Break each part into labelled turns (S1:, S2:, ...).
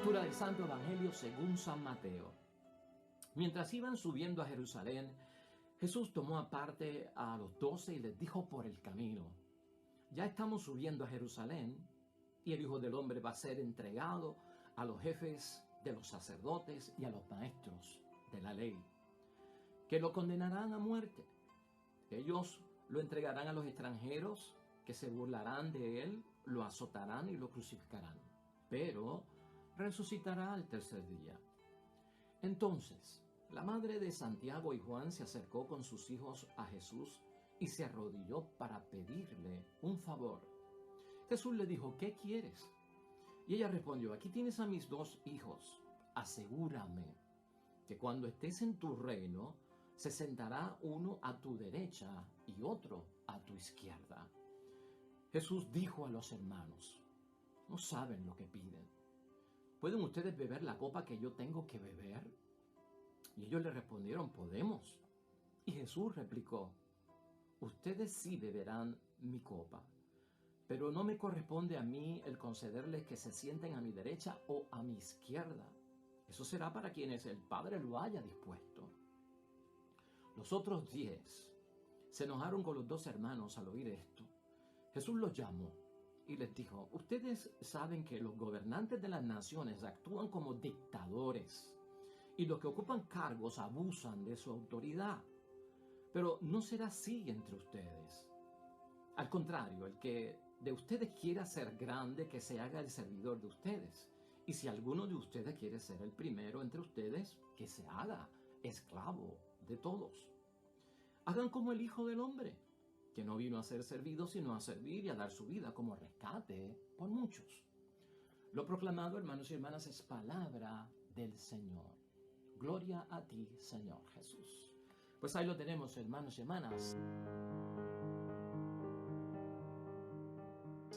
S1: Lectura del Santo Evangelio según San Mateo. Mientras iban subiendo a Jerusalén, Jesús tomó aparte a los 12 y les dijo por el camino: ya estamos subiendo a Jerusalén, y el Hijo del Hombre va a ser entregado a los jefes de los sacerdotes y a los maestros de la ley, que lo condenarán a muerte. Ellos lo entregarán a los extranjeros, que se burlarán de él, lo azotarán y lo crucificarán, pero resucitará al tercer día. Entonces, la madre de Santiago y Juan se acercó con sus hijos a Jesús y se arrodilló para pedirle un favor. Jesús le dijo: ¿qué quieres? Y ella respondió: aquí tienes a mis 2 hijos. Asegúrame que cuando estés en tu reino, se sentará uno a tu derecha y otro a tu izquierda. Jesús dijo a los hermanos: no saben lo que piden. ¿Pueden ustedes beber la copa que yo tengo que beber? Y ellos le respondieron: podemos. Y Jesús replicó: ustedes sí beberán mi copa, pero no me corresponde a mí el concederles que se sienten a mi derecha o a mi izquierda. Eso será para quienes el Padre lo haya dispuesto. Los otros 10 se enojaron con los 2 hermanos al oír esto. Jesús los llamó y les dijo: ustedes saben que los gobernantes de las naciones actúan como dictadores y los que ocupan cargos abusan de su autoridad. Pero no será así entre ustedes. Al contrario, el que de ustedes quiera ser grande, que se haga el servidor de ustedes. Y si alguno de ustedes quiere ser el primero entre ustedes, que se haga esclavo de todos. Hagan como el Hijo del Hombre, que no vino a ser servido, sino a servir y a dar su vida como rescate por muchos. Lo proclamado, hermanos y hermanas, es palabra del Señor. Gloria a ti, Señor Jesús. Pues ahí lo tenemos, hermanos y hermanas.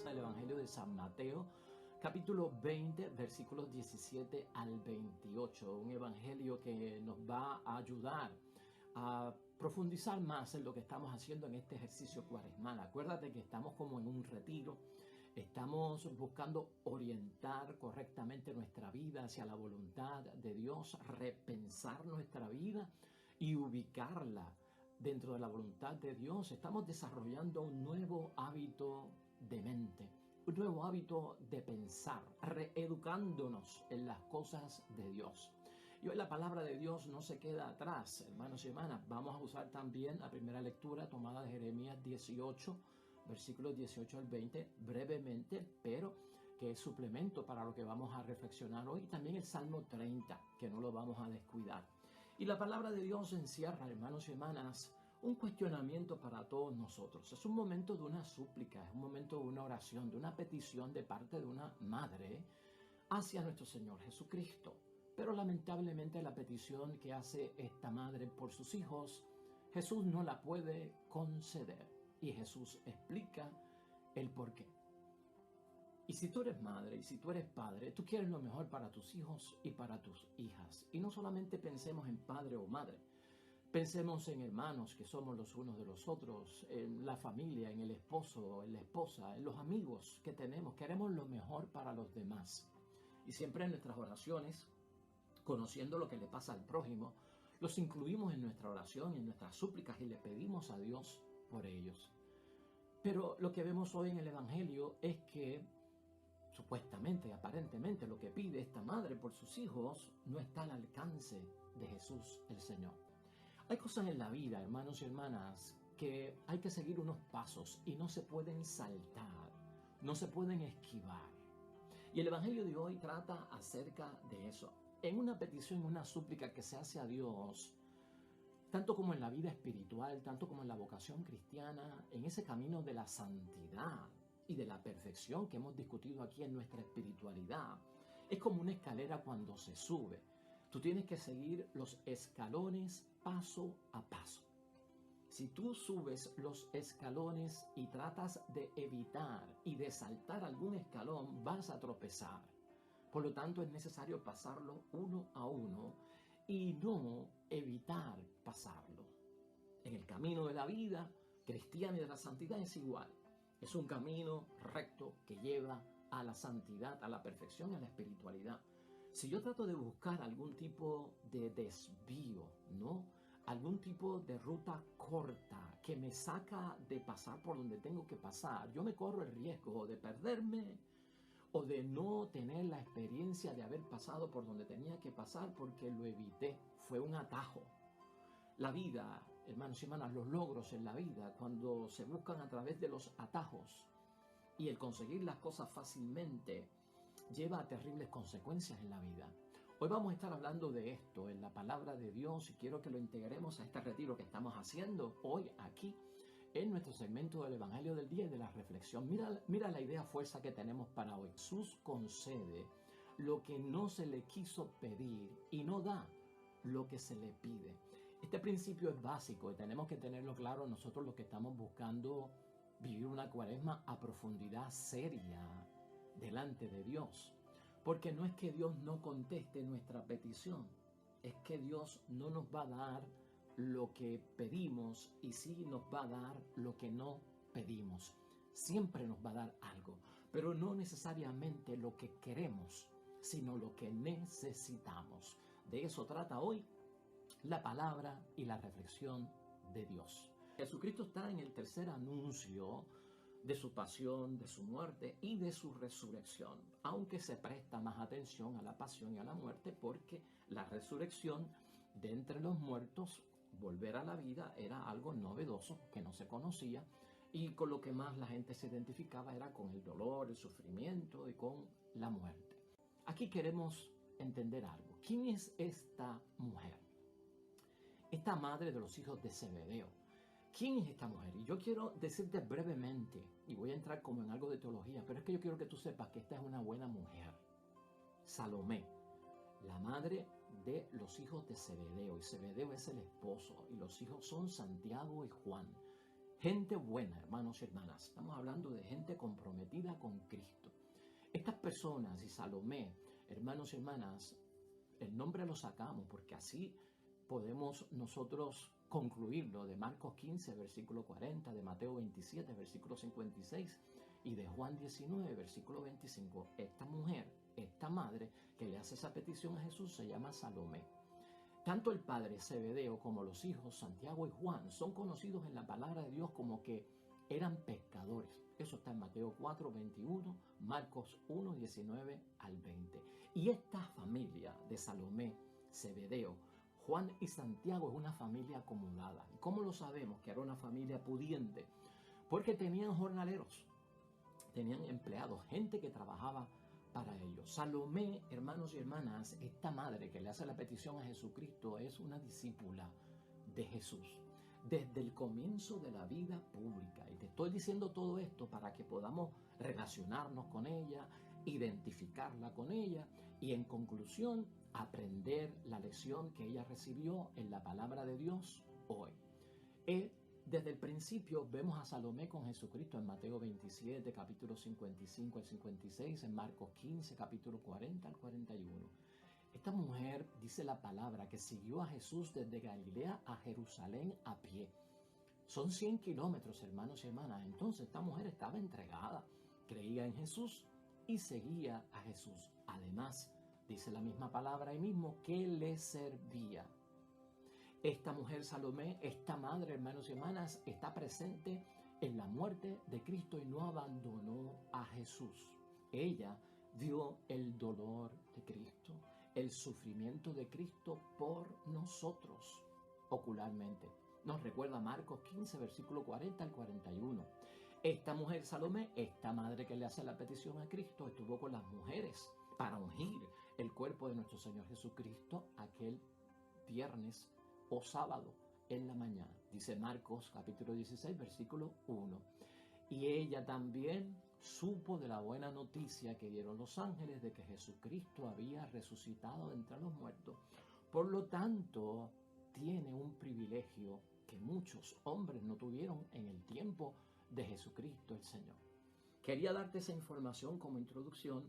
S1: El Evangelio de San Mateo, capítulo 20, versículos 17 al 28. Un evangelio que nos va a ayudar a profundizar más en lo que estamos haciendo en este ejercicio cuaresmal. Acuérdate que estamos como en un retiro. Estamos buscando orientar correctamente nuestra vida hacia la voluntad de Dios, repensar nuestra vida y ubicarla dentro de la voluntad de Dios. Estamos desarrollando un nuevo hábito de mente, un nuevo hábito de pensar, reeducándonos en las cosas de Dios. Y hoy la palabra de Dios no se queda atrás, hermanos y hermanas. Vamos a usar también la primera lectura tomada de Jeremías 18, versículos 18 al 20, brevemente, pero que es suplemento para lo que vamos a reflexionar hoy. También el Salmo 30, que no lo vamos a descuidar. Y la palabra de Dios encierra, hermanos y hermanas, un cuestionamiento para todos nosotros. Es un momento de una súplica, es un momento de una oración, de una petición de parte de una madre hacia nuestro Señor Jesucristo. Pero lamentablemente la petición que hace esta madre por sus hijos, Jesús no la puede conceder. Y Jesús explica el porqué. Y si tú eres madre y si tú eres padre, tú quieres lo mejor para tus hijos y para tus hijas. Y no solamente pensemos en padre o madre. Pensemos en hermanos que somos los unos de los otros, en la familia, en el esposo, en la esposa, en los amigos que tenemos. Queremos lo mejor para los demás. Y siempre en nuestras oraciones, conociendo lo que le pasa al prójimo, los incluimos en nuestra oración, en nuestras súplicas y le pedimos a Dios por ellos. Pero lo que vemos hoy en el Evangelio es que supuestamente, aparentemente, lo que pide esta madre por sus hijos no está al alcance de Jesús el Señor. Hay cosas en la vida, hermanos y hermanas, que hay que seguir unos pasos y no se pueden saltar, no se pueden esquivar. Y el Evangelio de hoy trata acerca de eso. En una petición, una súplica que se hace a Dios, tanto como en la vida espiritual, tanto como en la vocación cristiana, en ese camino de la santidad y de la perfección que hemos discutido aquí en nuestra espiritualidad, es como una escalera cuando se sube. Tú tienes que seguir los escalones paso a paso. Si tú subes los escalones y tratas de evitar y de saltar algún escalón, vas a tropezar. Por lo tanto, es necesario pasarlo uno a uno y no evitar pasarlo. En el camino de la vida cristiana y de la santidad es igual. Es un camino recto que lleva a la santidad, a la perfección, a la espiritualidad. Si yo trato de buscar algún tipo de desvío, ¿no? Algún tipo de ruta corta que me saca de pasar por donde tengo que pasar, yo me corro el riesgo de perderme o de no tener la experiencia de haber pasado por donde tenía que pasar porque lo evité. Fue un atajo. La vida, hermanos y hermanas, los logros en la vida, cuando se buscan a través de los atajos y el conseguir las cosas fácilmente, lleva a terribles consecuencias en la vida. Hoy vamos a estar hablando de esto en la palabra de Dios y quiero que lo integremos a este retiro que estamos haciendo hoy aquí en nuestro segmento del Evangelio del Día y de la reflexión. Mira la idea fuerza que tenemos para hoy. Jesús concede lo que no se le quiso pedir y no da lo que se le pide. Este principio es básico y tenemos que tenerlo claro nosotros los que estamos buscando vivir una cuaresma a profundidad seria delante de Dios. Porque no es que Dios no conteste nuestra petición, es que Dios no nos va a dar lo que pedimos y sí nos va a dar lo que no pedimos. Siempre nos va a dar algo, pero no necesariamente lo que queremos, sino lo que necesitamos. De eso trata hoy la palabra y la reflexión de Dios. Jesucristo está en el tercer anuncio de su pasión, de su muerte y de su resurrección, aunque se presta más atención a la pasión y a la muerte porque la resurrección de entre los muertos, volver a la vida, era algo novedoso que no se conocía y con lo que más la gente se identificaba era con el dolor, el sufrimiento y con la muerte. Aquí queremos entender algo. ¿Quién es esta mujer? Esta madre de los hijos de Zebedeo. ¿Quién es esta mujer? Y yo quiero decirte brevemente, y voy a entrar como en algo de teología, pero es que yo quiero que tú sepas que esta es una buena mujer. Salomé, la madre de los hijos de Zebedeo, y Zebedeo es el esposo, y los hijos son Santiago y Juan. Gente buena, hermanos y hermanas. Estamos hablando de gente comprometida con Cristo. Estas personas y Salomé, hermanos y hermanas, el nombre lo sacamos porque así podemos nosotros concluirlo de Marcos 15, versículo 40, de Mateo 27, versículo 56 y de Juan 19, versículo 25. Esta mujer, esta madre que le hace esa petición a Jesús se llama Salomé. Tanto el padre Zebedeo como los hijos Santiago y Juan son conocidos en la palabra de Dios como que eran pescadores. Eso está en Mateo 4, 21, Marcos 1, 19 al 20. Y esta familia de Salomé, Zebedeo, Juan y Santiago es una familia acomodada. ¿Y cómo lo sabemos que era una familia pudiente? Porque tenían jornaleros, tenían empleados, gente que trabajaba para ellos. Salomé, hermanos y hermanas, esta madre que le hace la petición a Jesucristo es una discípula de Jesús desde el comienzo de la vida pública. Y te estoy diciendo todo esto para que podamos relacionarnos con ella, identificarla con ella y en conclusión aprender la lección que ella recibió en la palabra de Dios hoy. Desde el principio vemos a Salomé con Jesucristo en Mateo 27, capítulo 55 al 56, en Marcos 15, capítulo 40 al 41. Esta mujer, dice la palabra, que siguió a Jesús desde Galilea a Jerusalén a pie. Son 100 kilómetros, hermanos y hermanas. Entonces esta mujer estaba entregada, creía en Jesús y seguía a Jesús. Además, dice la misma palabra ahí mismo, que le servía. Esta mujer Salomé, esta madre, hermanos y hermanas, está presente en la muerte de Cristo y no abandonó a Jesús. Ella vio el dolor de Cristo, el sufrimiento de Cristo por nosotros ocularmente. Nos recuerda Marcos 15, versículo 40 al 41. Esta mujer Salomé, esta madre que le hace la petición a Cristo, estuvo con las mujeres para ungir el cuerpo de nuestro Señor Jesucristo aquel viernes o sábado en la mañana. Dice Marcos capítulo 16, versículo 1. Y ella también supo de la buena noticia que dieron los ángeles de que Jesucristo había resucitado entre los muertos. Por lo tanto, tiene un privilegio que muchos hombres no tuvieron en el tiempo de Jesucristo el Señor. Quería darte esa información como introducción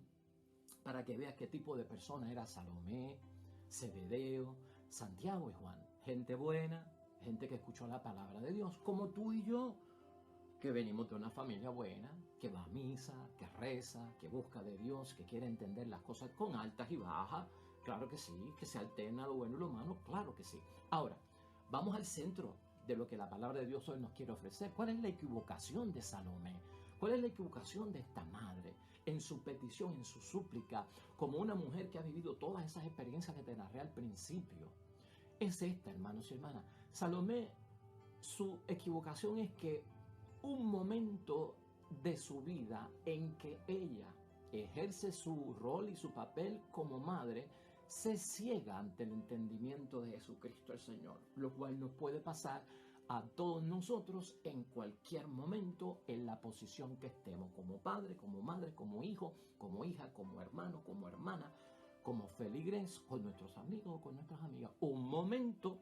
S1: para que veas qué tipo de persona era Salomé, Zebedeo, Santiago y Juan. Gente buena, gente que escuchó la palabra de Dios, como tú y yo, que venimos de una familia buena, que va a misa, que reza, que busca de Dios, que quiere entender las cosas con altas y bajas, Claro que sí, que se alterna lo bueno y lo malo, claro que sí. Ahora, vamos al centro de lo que la palabra de Dios hoy nos quiere ofrecer. ¿Cuál es la equivocación de Salomé? ¿Cuál es la equivocación de esta madre en su petición, en su súplica, como una mujer que ha vivido todas esas experiencias que te narré al principio? Es esta, hermanos y hermanas. Salomé, su equivocación es que un momento de su vida en que ella ejerce su rol y su papel como madre, se ciega ante el entendimiento de Jesucristo el Señor, lo cual nos puede pasar a todos nosotros en cualquier momento, en la posición que estemos, como padre, como madre, como hijo, como hija, como hermano, como hermana, como feligres, con nuestros amigos, con nuestras amigas. Un momento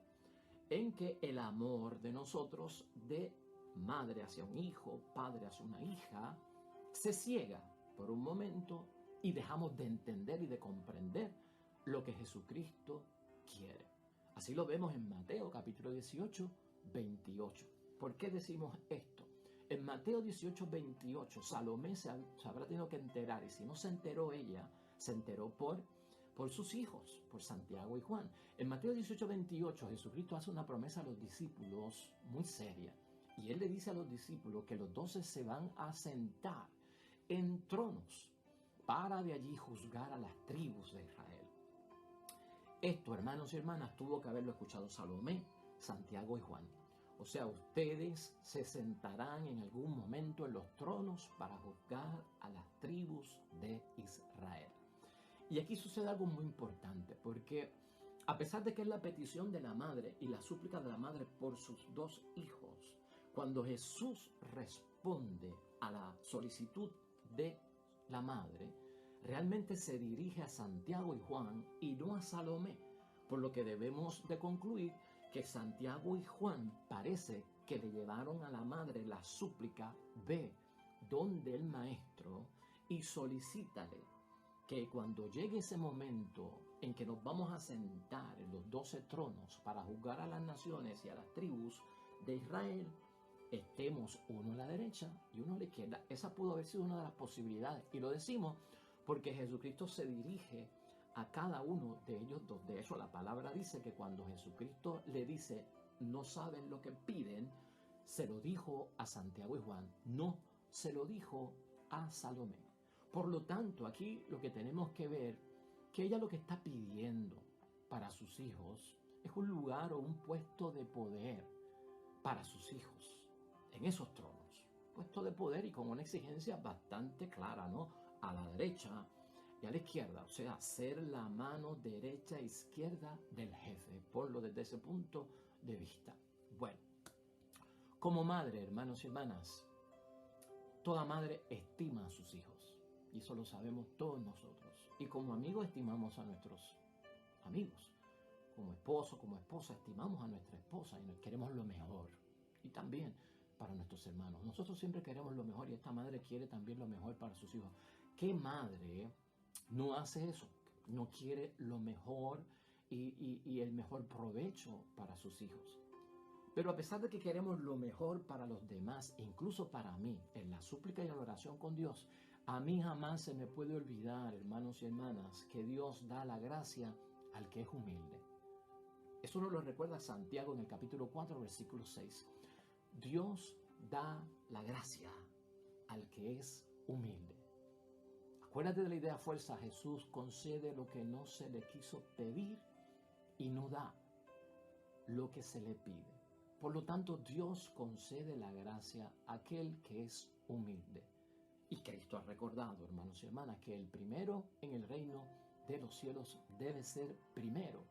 S1: en que el amor de nosotros, de madre hacia un hijo, padre hacia una hija, se ciega por un momento y dejamos de entender y de comprender lo que Jesucristo quiere. Así lo vemos en Mateo capítulo 18, 28. ¿Por qué decimos esto? En Mateo 18, 28, Salomé se habrá tenido que enterar, y si no se enteró ella, se enteró por sus hijos, por Santiago y Juan. En Mateo 18, 28, Jesucristo hace una promesa a los discípulos muy seria. Y él le dice a los discípulos que los 12 se van a sentar en tronos para de allí juzgar a las tribus de Israel. Esto, hermanos y hermanas, tuvo que haberlo escuchado Salomé, Santiago y Juan. O sea, ustedes se sentarán en algún momento en los tronos para juzgar a las tribus de Israel. Y aquí sucede algo muy importante, porque a pesar de que es la petición de la madre y la súplica de la madre por sus dos hijos, cuando Jesús responde a la solicitud de la madre, realmente se dirige a Santiago y Juan y no a Salomé, por lo que debemos de concluir que Santiago y Juan parece que le llevaron a la madre la súplica: ve donde el maestro y solicítale que cuando llegue ese momento en que nos vamos a sentar en los 12 tronos para juzgar a las naciones y a las tribus de Israel, estemos uno a la derecha y uno a la izquierda. Esa pudo haber sido una de las posibilidades, y lo decimos porque Jesucristo se dirige a cada uno de ellos dos. De hecho, la palabra dice que cuando Jesucristo le dice no saben lo que piden, se lo dijo a Santiago y Juan, no se lo dijo a Salomé. Por lo tanto, aquí lo que tenemos que ver, que ella lo que está pidiendo para sus hijos es un lugar o un puesto de poder para sus hijos en esos tronos. Puesto de poder y con una exigencia bastante clara, ¿no? A la derecha y a la izquierda. O sea, ser la mano derecha e izquierda del jefe. Ponlo desde ese punto de vista. Bueno, como madre, hermanos y hermanas, toda madre estima a sus hijos. Y eso lo sabemos todos nosotros. Y como amigos estimamos a nuestros amigos. Como esposo, como esposa, estimamos a nuestra esposa y nos queremos lo mejor. Y también para nuestros hermanos. Nosotros siempre queremos lo mejor y esta madre quiere también lo mejor para sus hijos. ¿Qué madre no hace eso? No quiere lo mejor y el mejor provecho para sus hijos. Pero a pesar de que queremos lo mejor para los demás, incluso para mí, en la súplica y en la oración con Dios, a mí jamás se me puede olvidar, hermanos y hermanas, que Dios da la gracia al que es humilde. Eso nos lo recuerda Santiago en el capítulo 4, versículo 6. Dios da la gracia al que es humilde. Acuérdate de la idea fuerza. Jesús concede lo que no se le quiso pedir y no da lo que se le pide. Por lo tanto, Dios concede la gracia a aquel que es humilde. Y Cristo ha recordado, hermanos y hermanas, que el primero en el reino de los cielos debe ser primero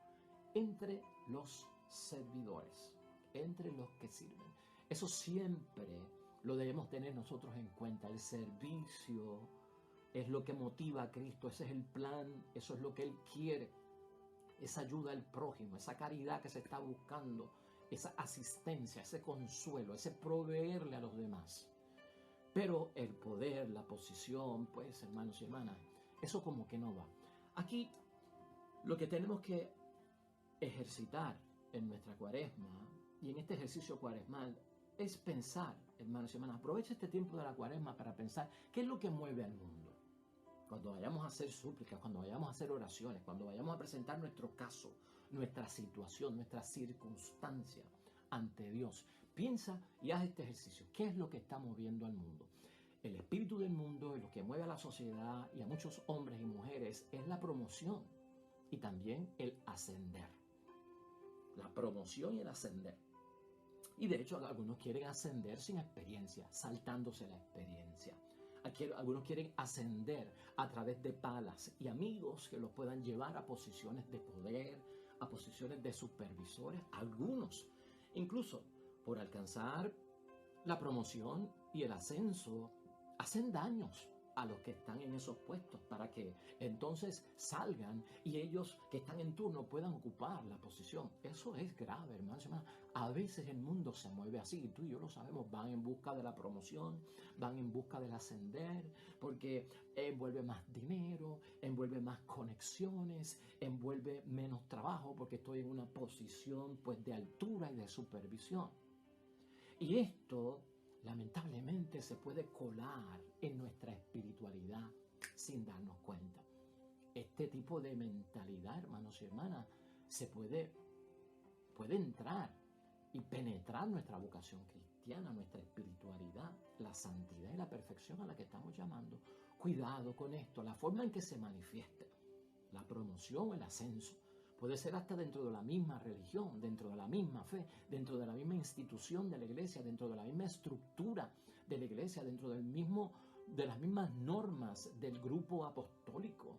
S1: entre los servidores, entre los que sirven. Eso siempre lo debemos tener nosotros en cuenta. El servicio es lo que motiva a Cristo, ese es el plan, eso es lo que Él quiere. Esa ayuda al prójimo, esa caridad que se está buscando, esa asistencia, ese consuelo, ese proveerle a los demás. Pero el poder, la posición, pues hermanos y hermanas, eso como que no va. Aquí lo que tenemos que ejercitar en nuestra cuaresma y en este ejercicio cuaresmal es pensar, hermanos y hermanas, aprovecha este tiempo de la cuaresma para pensar qué es lo que mueve al mundo. cuando vayamos a hacer súplicas, cuando vayamos a hacer oraciones, cuando vayamos a presentar nuestro caso, nuestra situación, nuestra circunstancia ante Dios, piensa y haz este ejercicio. ¿Qué es lo que está moviendo al mundo? El espíritu del mundo y lo que mueve a la sociedad y a muchos hombres y mujeres es la promoción y también el ascender. La promoción y el ascender. Y de hecho algunos quieren ascender sin experiencia, saltándose la experiencia. Algunos quieren ascender a través de palas y amigos que los puedan llevar a posiciones de poder, a posiciones de supervisores. Algunos, incluso por alcanzar la promoción y el ascenso, hacen daños a los que están en esos puestos para que entonces salgan y ellos que están en turno puedan ocupar la posición. Eso es grave, hermanos y hermanas. A veces el mundo se mueve así, y tú y yo lo sabemos, van en busca de la promoción, van en busca del ascender, porque envuelve más dinero, envuelve más conexiones, envuelve menos trabajo, porque estoy en una posición pues de altura y de supervisión. Y esto lamentablemente se puede colar en nuestra espiritualidad sin darnos cuenta. Este tipo de mentalidad, hermanos y hermanas, puede entrar y penetrar nuestra vocación cristiana, nuestra espiritualidad, la santidad y la perfección a la que estamos llamando. Cuidado con esto, la forma en que se manifieste la promoción o el ascenso. Puede ser hasta dentro de la misma religión, dentro de la misma fe, dentro de la misma institución de la iglesia, dentro de la misma estructura de la iglesia, dentro de las mismas normas del grupo apostólico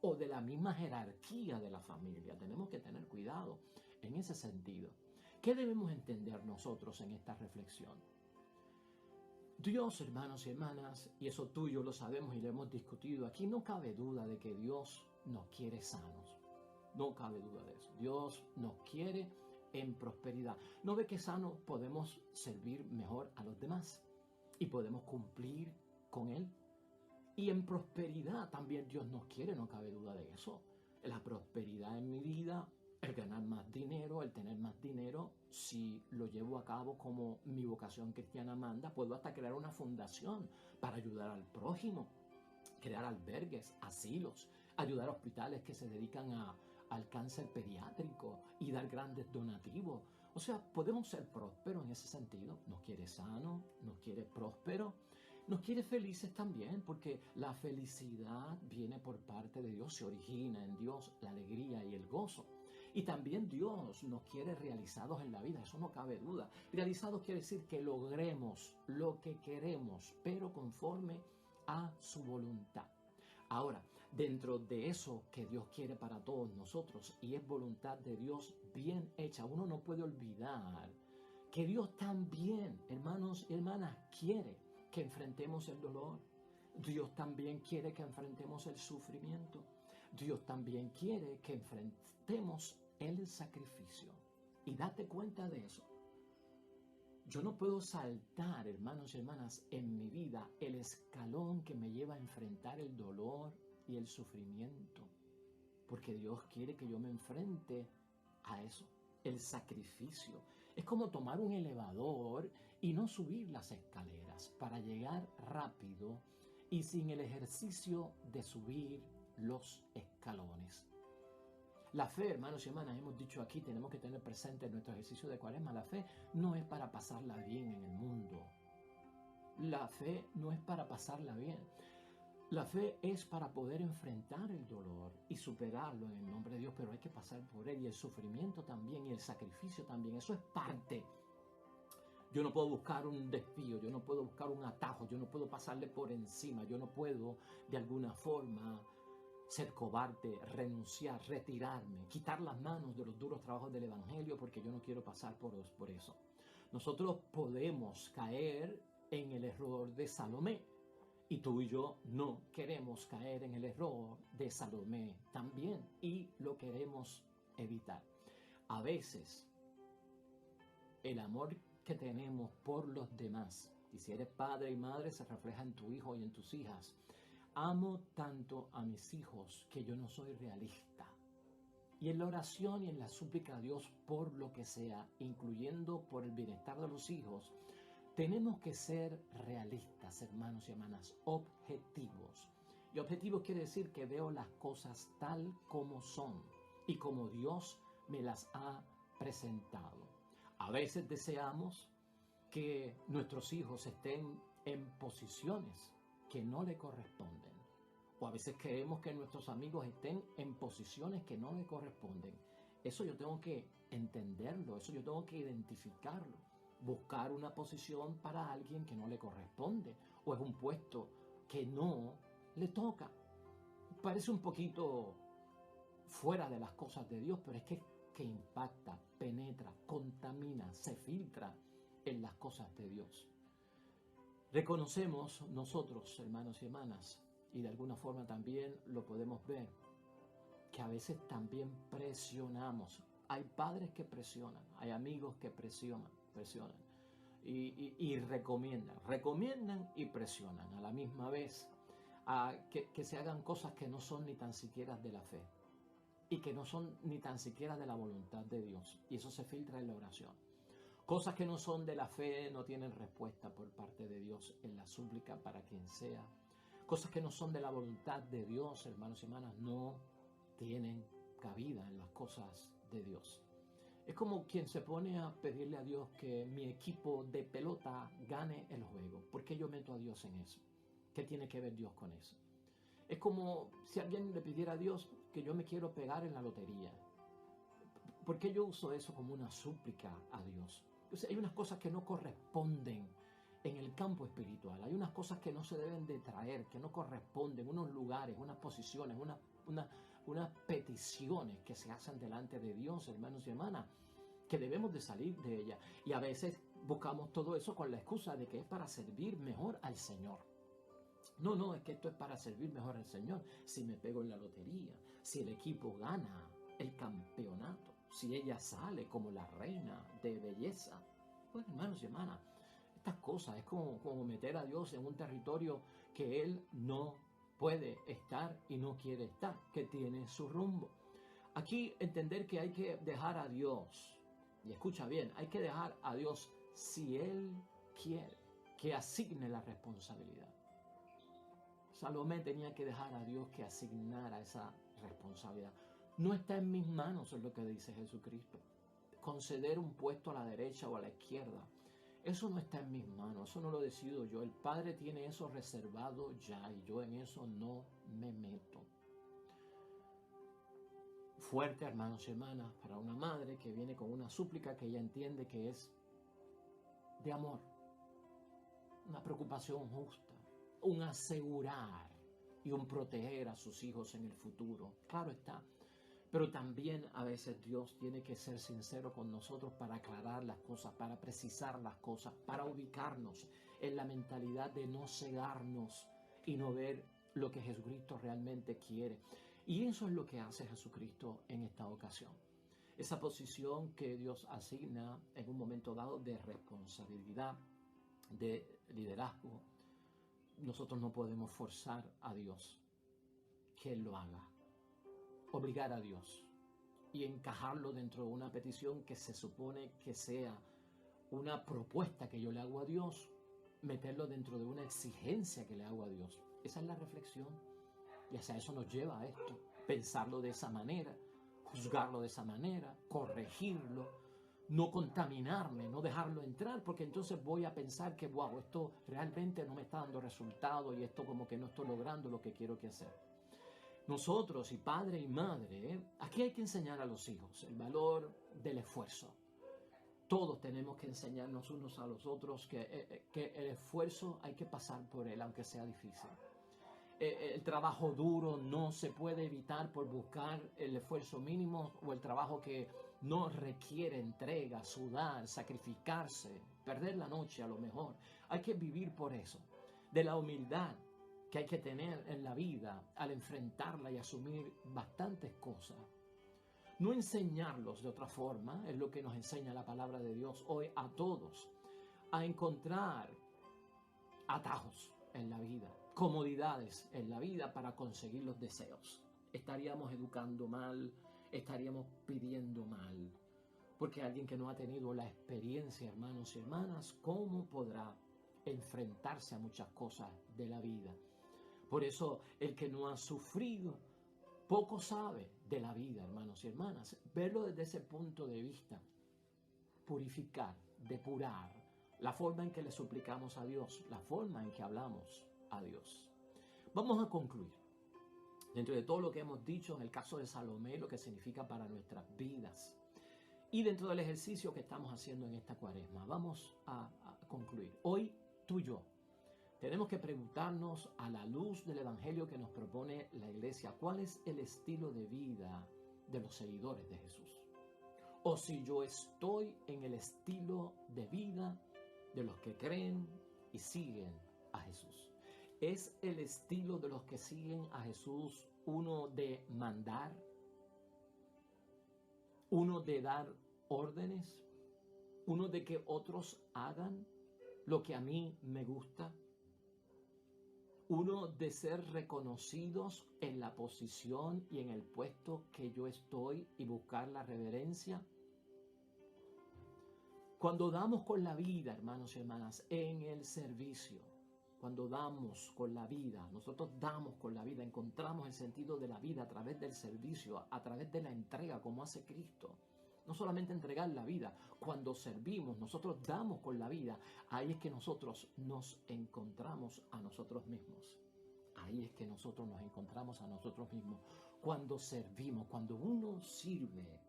S1: o de la misma jerarquía de la familia. Tenemos que tener cuidado en ese sentido. ¿Qué debemos entender nosotros en esta reflexión? Dios, hermanos y hermanas, y eso tú y yo lo sabemos y lo hemos discutido, aquí no cabe duda de que Dios nos quiere sanos. No cabe duda de eso. Dios nos quiere en prosperidad. ¿No ve que sanos podemos servir mejor a los demás y podemos cumplir con Él? Y en prosperidad también Dios nos quiere, no cabe duda de eso. La prosperidad en mi vida, el ganar más dinero, el tener más dinero, si lo llevo a cabo como mi vocación cristiana manda, puedo hasta crear una fundación para ayudar al prójimo, crear albergues, asilos, ayudar a hospitales que se dedican al cáncer pediátrico y dar grandes donativos. O sea, podemos ser prósperos en ese sentido. Nos quiere sano, nos quiere próspero, nos quiere felices también, porque la felicidad viene por parte de Dios, se origina en Dios la alegría y el gozo. Y también Dios nos quiere realizados en la vida, eso no cabe duda. Realizados quiere decir que logremos lo que queremos, pero conforme a su voluntad. Ahora, dentro de eso que Dios quiere para todos nosotros y es voluntad de Dios bien hecha, uno no puede olvidar que Dios también, hermanos y hermanas, quiere que enfrentemos el dolor. Dios también quiere que enfrentemos el sufrimiento. Dios también quiere que enfrentemos el sacrificio. Y date cuenta de eso. Yo no puedo saltar, hermanos y hermanas, en mi vida el escalón que me lleva a enfrentar el dolor y el sufrimiento, porque Dios quiere que yo me enfrente a eso, el sacrificio. Es como tomar un elevador y no subir las escaleras para llegar rápido y sin el ejercicio de subir los escalones. La fe, hermanos y hermanas, hemos dicho aquí, tenemos que tener presente en nuestro ejercicio de Cuaresma, la fe no es para pasarla bien en el mundo. La fe no es para pasarla bien. La fe es para poder enfrentar el dolor y superarlo en el nombre de Dios, pero hay que pasar por él, y el sufrimiento también, y el sacrificio también. Eso es parte. Yo no puedo buscar un desvío, yo no puedo buscar un atajo, yo no puedo pasarle por encima, yo no puedo de alguna forma ser cobarde, renunciar, retirarme, quitar las manos de los duros trabajos del Evangelio porque yo no quiero pasar por eso. Nosotros podemos caer en el error de Salomé y tú y yo no queremos caer en el error de Salomé también y lo queremos evitar. A veces el amor que tenemos por los demás, y si eres padre y madre se refleja en tu hijo y en tus hijas. Amo tanto a mis hijos que yo no soy realista. Y en la oración y en la súplica a Dios por lo que sea, incluyendo por el bienestar de los hijos, tenemos que ser realistas, hermanos y hermanas, objetivos. Y objetivo quiere decir que veo las cosas tal como son y como Dios me las ha presentado. A veces deseamos que nuestros hijos estén en posiciones que no le corresponden. O a veces queremos que nuestros amigos estén en posiciones que no le corresponden. Eso yo tengo que entenderlo, eso yo tengo que identificarlo. Buscar una posición para alguien que no le corresponde o es un puesto que no le toca. Parece un poquito fuera de las cosas de Dios, pero es que impacta, penetra, contamina, se filtra en las cosas de Dios. Reconocemos nosotros, hermanos y hermanas, y de alguna forma también lo podemos ver, que a veces también presionamos. Hay padres que presionan, hay amigos que presionan y recomiendan y presionan a la misma vez que se hagan cosas que no son ni tan siquiera de la fe y que no son ni tan siquiera de la voluntad de Dios, y eso se filtra en la oración. Cosas que no son de la fe no tienen respuesta por parte de Dios en la súplica para quien sea. Cosas que no son de la voluntad de Dios, hermanos y hermanas, no tienen cabida en las cosas de Dios. Es como quien se pone a pedirle a Dios que mi equipo de pelota gane el juego. ¿Por qué yo meto a Dios en eso? ¿Qué tiene que ver Dios con eso? Es como si alguien le pidiera a Dios que yo me quiero pegar en la lotería. ¿Por qué yo uso eso como una súplica a Dios? O sea, hay unas cosas que no corresponden en el campo espiritual. Hay unas cosas que no se deben de traer, que no corresponden, unos lugares, unas posiciones, unas peticiones que se hacen delante de Dios, hermanos y hermanas, que debemos de salir de ellas. Y a veces buscamos todo eso con la excusa de que es para servir mejor al Señor. No, es que esto es para servir mejor al Señor. Si me pego en la lotería, si el equipo gana el campeonato, si ella sale como la reina de belleza. Pues hermanos y hermanas, estas cosas es como meter a Dios en un territorio que Él no puede estar y no quiere estar, que tiene su rumbo. Aquí entender que hay que dejar a Dios, y escucha bien, hay que dejar a Dios si Él quiere que asigne la responsabilidad. Salomé tenía que dejar a Dios que asignara esa responsabilidad. No está en mis manos, es lo que dice Jesucristo. Conceder un puesto a la derecha o a la izquierda, eso no está en mis manos, eso no lo decido yo. El Padre tiene eso reservado ya y yo en eso no me meto. Fuerte, hermanos y hermanas, para una madre que viene con una súplica que ella entiende que es de amor, una preocupación justa, un asegurar y un proteger a sus hijos en el futuro. Claro está. Pero también a veces Dios tiene que ser sincero con nosotros para aclarar las cosas, para precisar las cosas, para ubicarnos en la mentalidad de no cegarnos y no ver lo que Jesucristo realmente quiere. Y eso es lo que hace Jesucristo en esta ocasión. Esa posición que Dios asigna en un momento dado de responsabilidad, de liderazgo, nosotros no podemos forzar a Dios que Él lo haga. Obligar a Dios y encajarlo dentro de una petición que se supone que sea una propuesta que yo le hago a Dios, meterlo dentro de una exigencia que le hago a Dios. Esa es la reflexión y hacia eso nos lleva a esto, pensarlo de esa manera, juzgarlo de esa manera, corregirlo, no contaminarme, no dejarlo entrar, porque entonces voy a pensar que wow, esto realmente no me está dando resultado y esto como que no estoy logrando lo que quiero que hacer. Nosotros, y padre y madre, aquí hay que enseñar a los hijos el valor del esfuerzo. Todos tenemos que enseñarnos unos a los otros que el esfuerzo hay que pasar por él, aunque sea difícil. El trabajo duro no se puede evitar por buscar el esfuerzo mínimo o el trabajo que no requiere entrega, sudar, sacrificarse, perder la noche a lo mejor. Hay que vivir por eso, de la humildad que hay que tener en la vida al enfrentarla y asumir bastantes cosas. No enseñarlos de otra forma, es lo que nos enseña la palabra de Dios hoy a todos, a encontrar atajos en la vida, comodidades en la vida para conseguir los deseos. Estaríamos educando mal, estaríamos pidiendo mal, porque alguien que no ha tenido la experiencia, hermanos y hermanas, ¿cómo podrá enfrentarse a muchas cosas de la vida? Por eso el que no ha sufrido poco sabe de la vida, hermanos y hermanas. Verlo desde ese punto de vista, purificar, depurar, la forma en que le suplicamos a Dios, la forma en que hablamos a Dios. Vamos a concluir. Dentro de todo lo que hemos dicho, en el caso de Salomé, lo que significa para nuestras vidas. Y dentro del ejercicio que estamos haciendo en esta cuaresma, vamos a concluir. Hoy, tú y yo, tenemos que preguntarnos a la luz del evangelio que nos propone la iglesia, ¿cuál es el estilo de vida de los seguidores de Jesús? O si yo estoy en el estilo de vida de los que creen y siguen a Jesús. ¿Es el estilo de los que siguen a Jesús uno de mandar? ¿Uno de dar órdenes? ¿Uno de que otros hagan lo que a mí me gusta? ¿Uno de ser reconocidos en la posición y en el puesto que yo estoy y buscar la reverencia? Cuando damos con la vida, hermanos y hermanas, en el servicio, cuando damos con la vida, nosotros damos con la vida, encontramos el sentido de la vida a través del servicio, a través de la entrega como hace Cristo. No solamente entregar la vida, cuando servimos, nosotros damos con la vida, ahí es que nosotros nos encontramos a nosotros mismos. Ahí es que nosotros nos encontramos a nosotros mismos. Cuando servimos, cuando uno sirve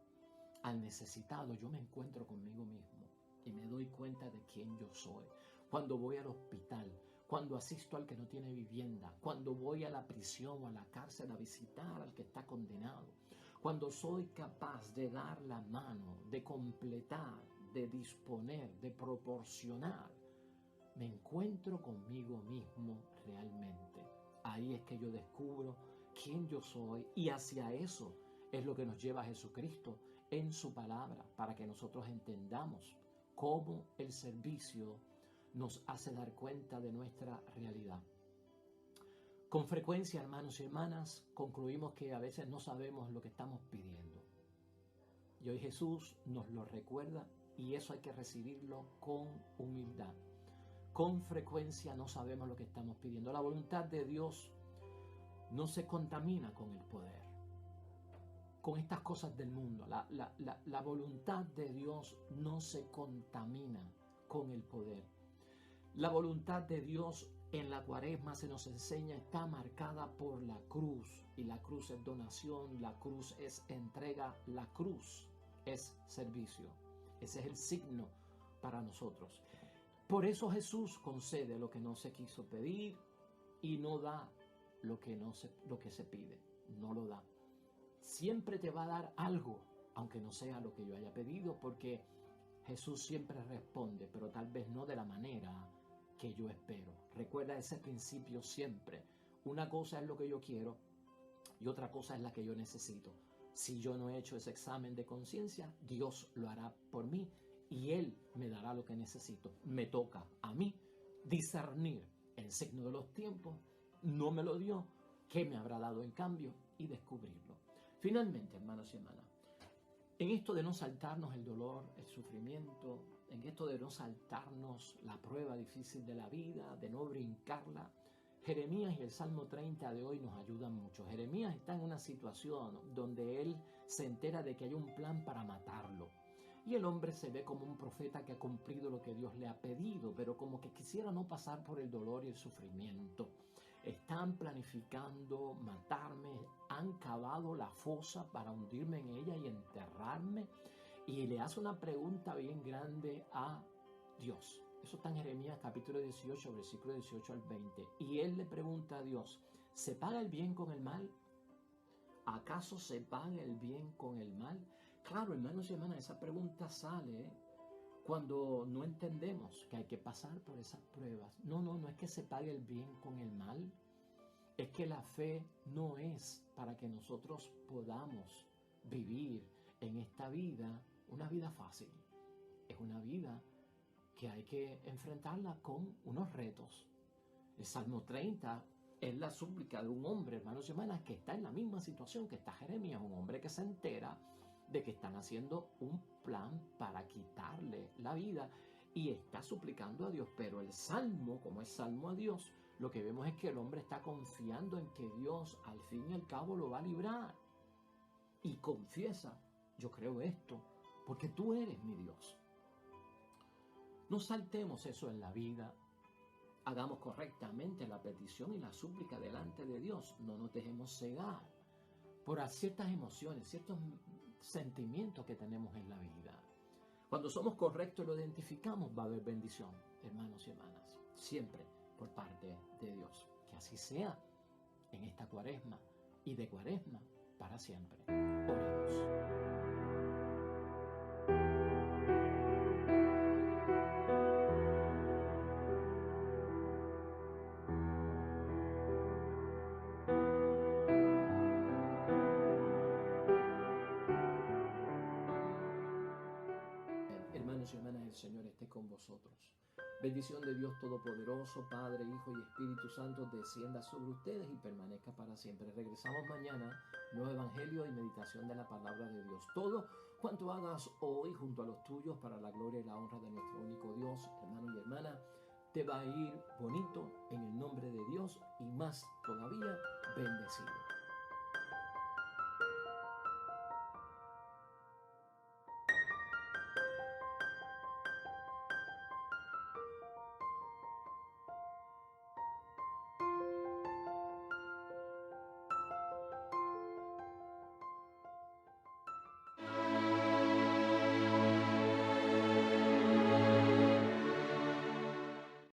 S1: al necesitado, yo me encuentro conmigo mismo y me doy cuenta de quién yo soy. Cuando voy al hospital, cuando asisto al que no tiene vivienda, cuando voy a la prisión o a la cárcel a visitar al que está condenado, cuando soy capaz de dar la mano, de completar, de disponer, de proporcionar, me encuentro conmigo mismo realmente. Ahí es que yo descubro quién yo soy y hacia eso es lo que nos lleva a Jesucristo en su palabra, para que nosotros entendamos cómo el servicio nos hace dar cuenta de nuestra realidad. Con frecuencia, hermanos y hermanas, concluimos que a veces no sabemos lo que estamos pidiendo. Y hoy Jesús nos lo recuerda y eso hay que recibirlo con humildad. Con frecuencia no sabemos lo que estamos pidiendo. La voluntad de Dios no se contamina con el poder, con estas cosas del mundo. La voluntad de Dios no se contamina con el poder. La voluntad de Dios en la cuaresma se nos enseña, está marcada por la cruz. Y la cruz es donación, la cruz es entrega, la cruz es servicio. Ese es el signo para nosotros. Por eso Jesús concede lo que no se quiso pedir y no da lo que se pide. No lo da. Siempre te va a dar algo, aunque no sea lo que yo haya pedido, porque Jesús siempre responde, pero tal vez no de la manera que yo espero. Recuerda ese principio siempre. Una cosa es lo que yo quiero y otra cosa es la que yo necesito. Si yo no he hecho ese examen de conciencia, Dios lo hará por mí y Él me dará lo que necesito. Me toca a mí discernir el signo de los tiempos. No me lo dio, ¿qué me habrá dado en cambio? Y descubrirlo. Finalmente, hermanos y hermanas, en esto de no saltarnos el dolor, el sufrimiento, en esto de no saltarnos la prueba difícil de la vida, de no brincarla, Jeremías y el Salmo 30 de hoy nos ayudan mucho. Jeremías está en una situación donde él se entera de que hay un plan para matarlo. Y el hombre se ve como un profeta que ha cumplido lo que Dios le ha pedido, pero como que quisiera no pasar por el dolor y el sufrimiento. Están planificando matarme, han cavado la fosa para hundirme en ella y enterrarme. Y le hace una pregunta bien grande a Dios. Eso está en Jeremías capítulo 18, versículo 18 al 20. Y él le pregunta a Dios, ¿se paga el bien con el mal? ¿Acaso se paga el bien con el mal? Claro, hermanos y hermanas, esa pregunta sale cuando no entendemos que hay que pasar por esas pruebas. No es que se pague el bien con el mal. Es que la fe no es para que nosotros podamos vivir en esta vida una vida fácil. Es una vida que hay que enfrentarla con unos retos. El Salmo 30 es la súplica de un hombre, hermanos y hermanas, que está en la misma situación que está Jeremías, un hombre que se entera de que están haciendo un plan para quitarle la vida y está suplicando a Dios. Pero el Salmo, como es Salmo a Dios, lo que vemos es que el hombre está confiando en que Dios al fin y al cabo lo va a librar. Y confiesa, yo creo esto, porque tú eres mi Dios. No saltemos eso en la vida. Hagamos correctamente la petición y la súplica delante de Dios. No nos dejemos cegar por ciertas emociones, ciertos sentimientos que tenemos en la vida. Cuando somos correctos y lo identificamos, va a haber bendición, hermanos y hermanas, siempre por parte de Dios. Que así sea en esta cuaresma y de cuaresma para siempre. Oremos. Hermanos y hermanas, el Señor esté con vosotros. Bendición de Dios Todopoderoso, Padre, Hijo y Espíritu Santo, descienda sobre ustedes y permanezca para siempre. Regresamos mañana, nuevo Evangelio y meditación de la palabra de Dios. Todo cuanto hagas hoy junto a los tuyos para la gloria y la honra de nuestro único Dios, hermano y hermana, te va a ir bonito en el nombre de Dios y más todavía bendecido.